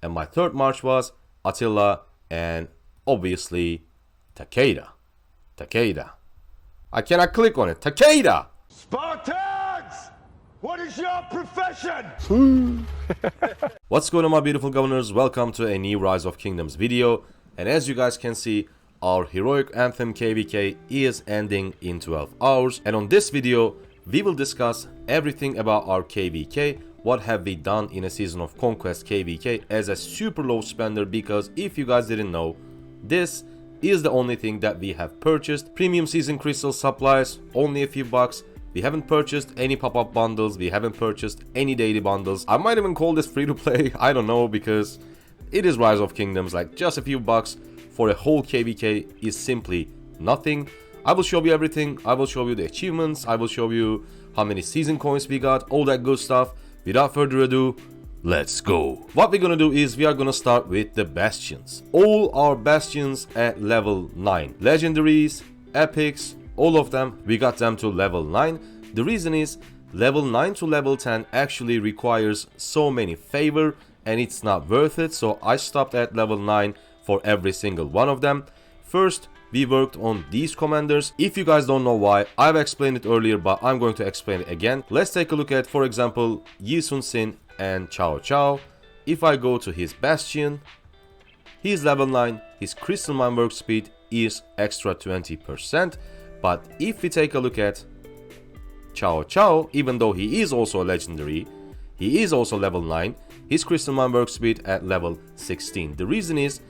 And my third march was Attila and obviously Takeda. Takeda. I cannot click on it. Takeda! Spartans! What is your profession? What's going on, my beautiful governors? Welcome to a new Rise of Kingdoms video. And as you guys can see, our heroic Anthem KVK is ending in 12 hours. And on this video, we will discuss everything about our KVK. What have we done in a season of Conquest KVK as a super low spender, because if you guys didn't know, this is the only thing that we have purchased. Premium season crystal supplies, only a few bucks. We haven't purchased any pop-up bundles, we haven't purchased any daily bundles. I might even call this free to play, I don't know, because it is Rise of Kingdoms. Like, just a few bucks for a whole KVK is simply nothing. I will show you everything. I will show you the achievements, I will show you how many season coins we got, all that good stuff. Without further ado, let's go. What we're gonna do is we are gonna start with the Bastions. All our Bastions at level 9. Legendaries, epics, all of them, we got them to level 9. The reason is level 9 to level 10 actually requires so many favor and it's not worth it. So I stopped at level 9 for every single one of them. First, we worked on these commanders. If you guys don't know why, I've explained it earlier, but I'm going to explain it again. Let's take a look at, for example, Yi Sun Sin and Cao Cao. If I go to his Bastion, he's level 9, his Crystal Mine work speed is extra 20%. But if we take a look at Cao Cao, even though he is also a legendary, he is also level 9, his Crystal Mine work speed at level 16. The reason is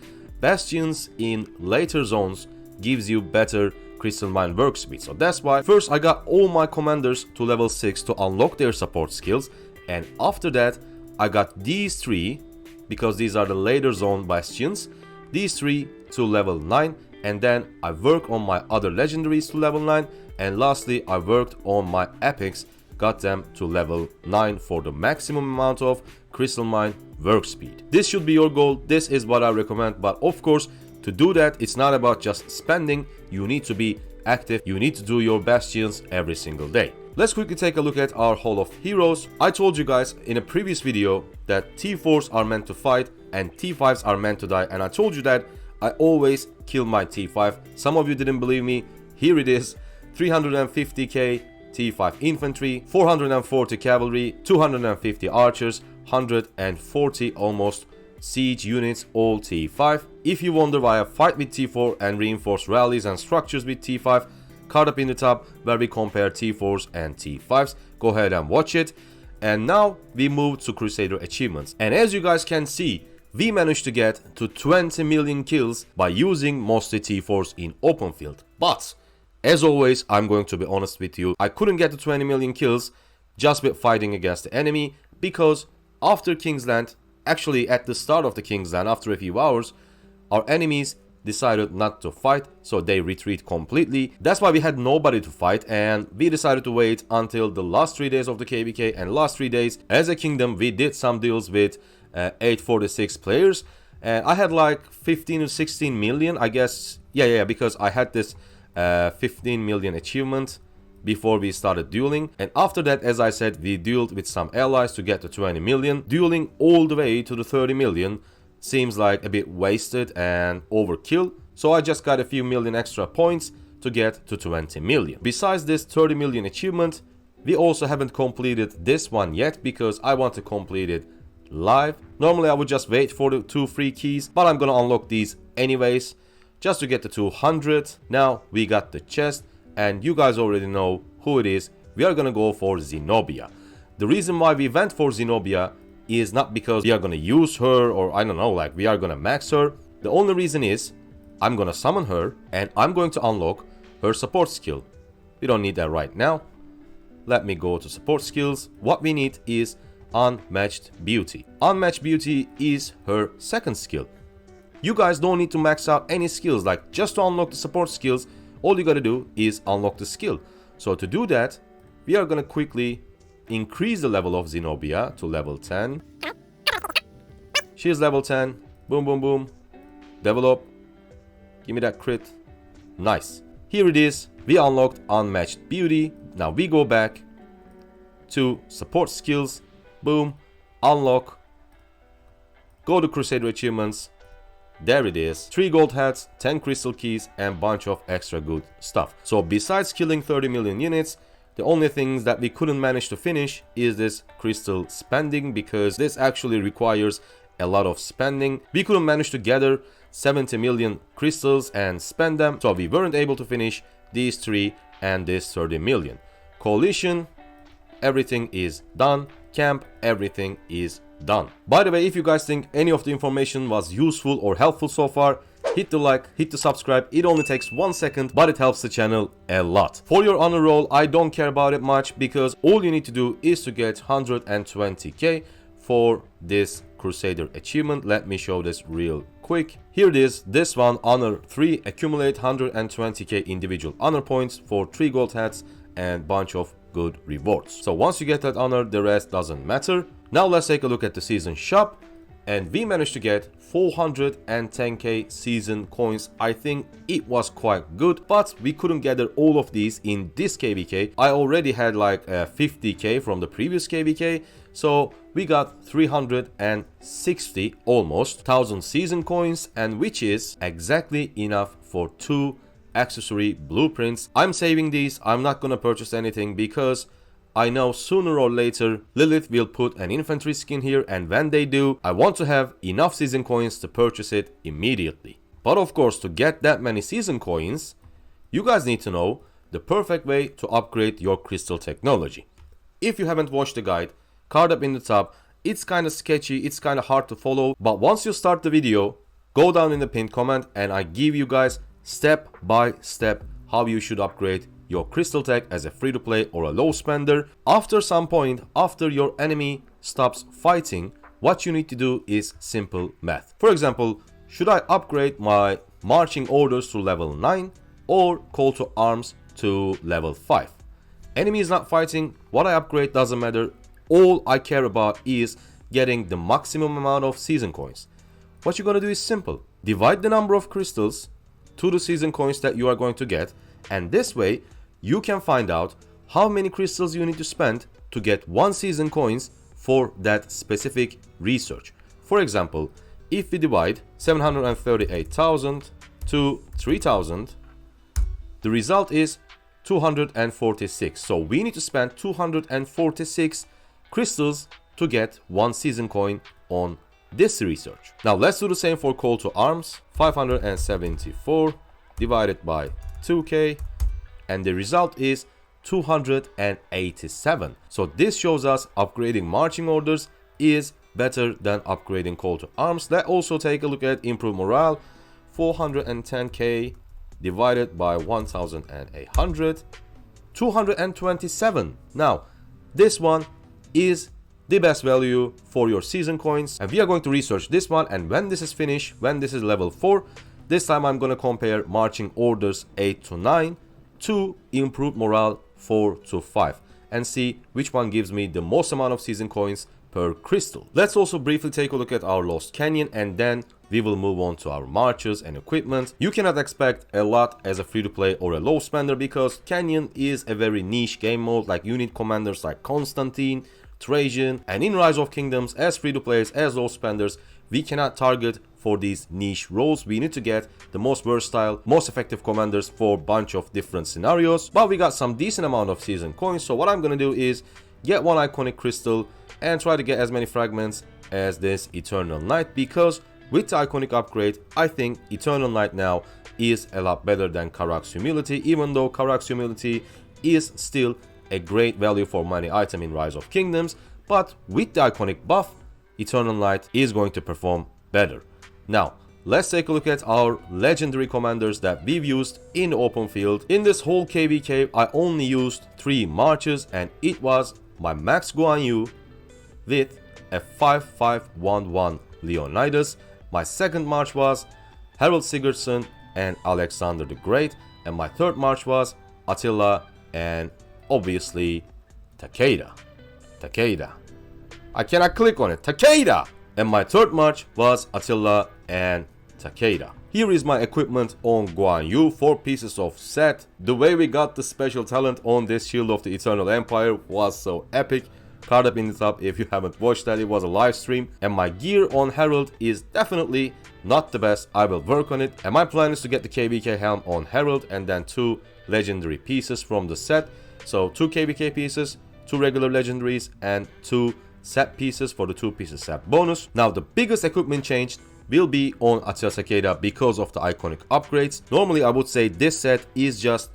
Bastions in later zones gives you better Crystal Mine work speed. So that's why first I got all my commanders to level 6 to unlock their support skills, and after that I got these three, because these are the later zone Bastions, these three to level 9, and then I work on my other legendaries to level 9, and lastly I worked on my epics, got them to level 9 for the maximum amount of Crystal Mine work speed. This should be your goal, this is what I recommend, but of course to do that, it's not about just spending, you need to be active, you need to do your Bastions every single day. Let's quickly take a look at our Hall of Heroes. I told you guys in a previous video that T4s are meant to fight and T5s are meant to die, and I told you that I always kill my T5. Some of you didn't believe me, here it is: 350k T5 infantry, 440 cavalry, 250 archers, 140 almost siege units, all T5. If you wonder why I fight with T4 and reinforce rallies and structures with T5, card up in the top where we compare T4s and T5s. Go ahead and watch it. And now we move to Crusader achievements. And as you guys can see, we managed to get to 20 million kills by using mostly T4s in open field. But as always, I'm going to be honest with you, I couldn't get to 20 million kills just with fighting against the enemy, because after Kingsland, actually at the start of the Kingsland, after a few hours, our enemies decided not to fight, so they retreat completely. That's why we had nobody to fight, and we decided to wait until the last 3 days of the KVK. And last 3 days as a kingdom we did some deals with 846 players, and I had like 15 to 16 million, I guess. Yeah, because I had this 15 million achievement before we started dueling, and after that, as I said, we dueled with some allies to get to 20 million. Dueling all the way to the 30 million seems like a bit wasted and overkill, so I just got a few million extra points to get to 20 million. Besides this 30 million achievement, we also haven't completed this one yet, because I want to complete it live. Normally I would just wait for the 2 free keys, but I'm gonna unlock these anyways just to get to 200. Now we got the chest, and you guys already know who it is. We are gonna go for Zenobia. The reason why we went for Zenobia is not because we are gonna use her, or I don't know, like we are gonna max her. The only reason is I'm gonna summon her and I'm going to unlock her support skill. We don't need that right now. Let me go to support skills. What we need is Unmatched Beauty. Unmatched Beauty is her second skill. You guys don't need to max out any skills, like just to unlock the support skills, all you gotta do is unlock the skill. So to do that, we are gonna quickly increase the level of Zenobia to level 10. She is level 10. Boom, boom, boom. Develop. Give me that crit. Nice. Here it is. We unlocked Unmatched Beauty. Now we go back to support skills. Boom. Unlock Go to Crusader achievements. There it is. 3 gold hats, 10 crystal keys, and bunch of extra good stuff. So besides killing 30 million units, the only things that we couldn't manage to finish is this crystal spending, because this actually requires a lot of spending. We couldn't manage to gather 70 million crystals and spend them, so we weren't able to finish these 3 and this 30 million. Coalition, everything is done. Camp, everything is done. By the way, if you guys think any of the information was useful or helpful so far, hit the like, hit the subscribe. It only takes 1 second, but it helps the channel a lot. For your honor roll, I don't care about it much, because all you need to do is to get 120k for this Crusader achievement. Let me show this real quick. Here it is. This one, honor 3, accumulate 120k individual honor points for 3 gold hats and bunch of good rewards. So once you get that honor, the rest doesn't matter. Now let's take a look at the season shop, and we managed to get 410k season coins. I think it was quite good, but we couldn't gather all of these in this KVK. I already had like 50k from the previous KVK, so we got 360 almost 1000 season coins, and which is exactly enough for 2 accessory blueprints. I'm saving these. I'm not gonna purchase anything, because I know sooner or later Lilith will put an infantry skin here, and when they do, I want to have enough season coins to purchase it immediately. But of course, to get that many season coins, you guys need to know the perfect way to upgrade your crystal technology. If you haven't watched the guide, card up in the top. It's kind of sketchy, it's kind of hard to follow, but once you start the video, go down in the pinned comment and I give you guys step by step how you should upgrade your crystal tech as a free-to-play or a low spender. After some point, after your enemy stops fighting, what you need to do is simple math. For example, should I upgrade my marching orders to level 9 or call to arms to level 5? Enemy is not fighting, what I upgrade doesn't matter. All I care about is getting the maximum amount of season coins. What you're gonna do is simple. Divide the number of crystals to the season coins that you are going to get, and this way you can find out how many crystals you need to spend to get 1 season coins for that specific research. For example, if we divide 738,000 to 3,000, the result is 246. So we need to spend 246 crystals to get 1 season coin on this research. Now let's do the same for call to arms. 574 divided by 2k, and the result is 287. So this shows us upgrading marching orders is better than upgrading call to arms. Let's also take a look at improved morale. 410k divided by 1800, 227. Now this one is the best value for your season coins, and we are going to research this one, and when this is finished, when this is level 4, this time I'm going to compare marching orders 8 to 9 to improved morale 4 to 5 and see which one gives me the most amount of season coins per crystal. Let's also briefly take a look at our Lost Canyon, and then we will move on to our marches and equipment. You cannot expect a lot as a free-to-play or a low spender, because Canyon is a very niche game mode. Like, you need commanders like Constantine, Trajan, and in Rise of Kingdoms, as free-to-players, as low spenders, we cannot target for these niche roles. We need to get the most versatile, most effective commanders for a bunch of different scenarios. But we got some decent amount of season coins, so what I'm gonna do is get 1 iconic crystal and try to get as many fragments as this Eternal Night, because with the iconic upgrade, I think Eternal Night now is a lot better than Karak's Humility, even though Karak's Humility is still a great value for money item in Rise of Kingdoms. But with the iconic buff, Eternal Night is going to perform better. Now, let's take a look at our legendary commanders that we've used in the open field. In this whole KVK, I only used 3 marches, and it was my Max Guan Yu with a 5511 Leonidas. My second march was Harold Sigurdsson and Alexander the Great, and my third march was Attila and obviously Takeda. I cannot click on it. Takeda! And my third march was Attila and Takeda. Here is my equipment on Guan Yu, 4 pieces of set. The way we got the special talent on this Shield of the Eternal Empire was so epic. card up in the top if you haven't watched that. It was a live stream. And my gear on Herald is definitely not the best. I will work on it. And my plan is to get the KVK helm on Herald and then 2 legendary pieces from the set. So 2 KVK pieces, 2 regular legendaries, and 2 set pieces for the 2 pieces set bonus. Now the biggest equipment change will be on Attila Takeda because of the iconic upgrades. Normally I would say this set is just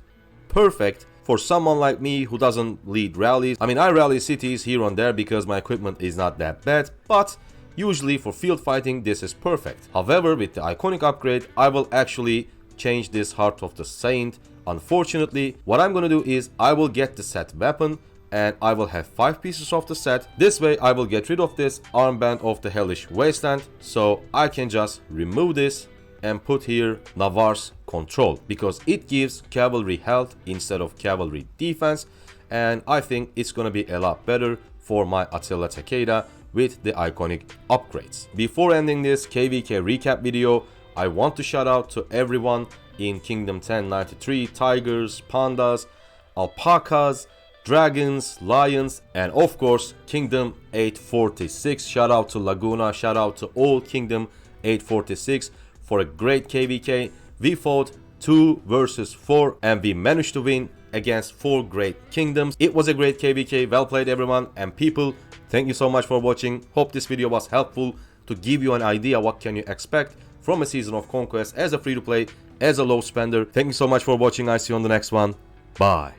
perfect for someone like me who doesn't lead rallies. I mean, I rally cities here and there because my equipment is not that bad, but usually for field fighting this is perfect. However, with the iconic upgrade I will actually change this Heart of the Saint. Unfortunately, what I'm gonna do is I will get the set weapon and I will have 5 pieces of the set. This way I will get rid of this armband of the Hellish Wasteland, so I can just remove this and put here Navarre's Control, because it gives cavalry health instead of cavalry defense, and I think it's gonna be a lot better for my Attila Takeda with the iconic upgrades. Before ending this KVK recap video, I want to shout out to everyone in Kingdom 1093, tigers, pandas, alpacas, dragons, lions, and of course Kingdom 846. Shout out to Laguna, shout out to all Kingdom 846 for a great KVK. We fought 2 versus 4 and we managed to win against 4 great kingdoms. It was a great KVK. Well played everyone, and people, thank you so much for watching. Hope this video was helpful to give you an idea what can you expect from a season of Conquest as a free to play, as a low spender. Thank you so much for watching. I see you on the next one. Bye.